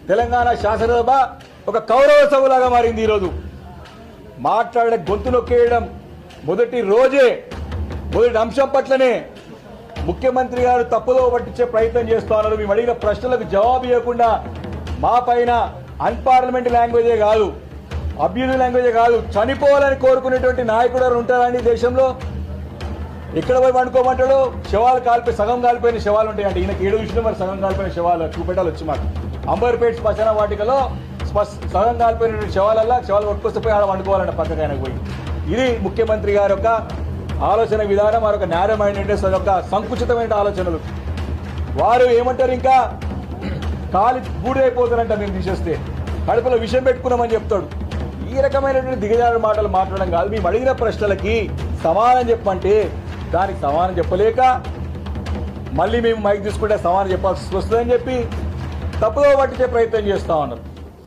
తెలంగాణ శాసనసభ ఒక కౌరవ సభలాగా మారింది. ఈరోజు మాట్లాడే గొంతు నొక్కేయడం మొదటి రోజే మొదటి అంశం పట్లనే ముఖ్యమంత్రి గారు తప్పుదో పట్టించే ప్రయత్నం చేస్తూ ఉన్నారు. మేము అడిగిన ప్రశ్నలకు జవాబు ఇవ్వకుండా మా పైన అన్పార్లమెంటరీ లాంగ్వేజే కాదు, అబ్యూజివ్ లాంగ్వేజే కాదు, చనిపోవాలని కోరుకునేటువంటి నాయకుడు ఉంటారని దేశంలో ఎక్కడ పోయి పండుకోమంటాడు. శవాలు సగం కాలిపోయిన శవాలు ఉంటాయి అంటే ఈయనకి 7 విషయంలో మరి సగం కాలిపోయిన శవాలు చూపెట్టాలి వచ్చి మాకు. అంబర్పేట శ్మశాన వాటికలో సగం కాలిపోయిన శవాలు కొట్టుకొస్తే పోయి ఆడ వండుకోవాలంటే పక్కకి ఆయనకు పోయి. ఇది ముఖ్యమంత్రి గారి యొక్క ఆలోచన విధానం, మరొక నేరో మైండెడ్నెస్, అదొక సంకుచితమైన ఆలోచనలు. వారు ఏమంటారు, ఇంకా కాలి బూడిదైపోతారంట మేము తీసేస్తే, కడుపులో విషయం పెట్టుకున్నామని చెప్తాడు. ఈ రకమైనటువంటి దిగజారు మాటలు మాట్లాడడం కాదు. మేము అడిగిన ప్రశ్నలకి సమాధానం చెప్పమంటే దానికి సమాధానం చెప్పలేక మళ్ళీ మేము మైక్ తీసుకుంటే సమాధానం చెప్పాల్సి వస్తుందని చెప్పి తప్పుదో పట్టించే ప్రయత్నం చేస్తా ఉన్నారు.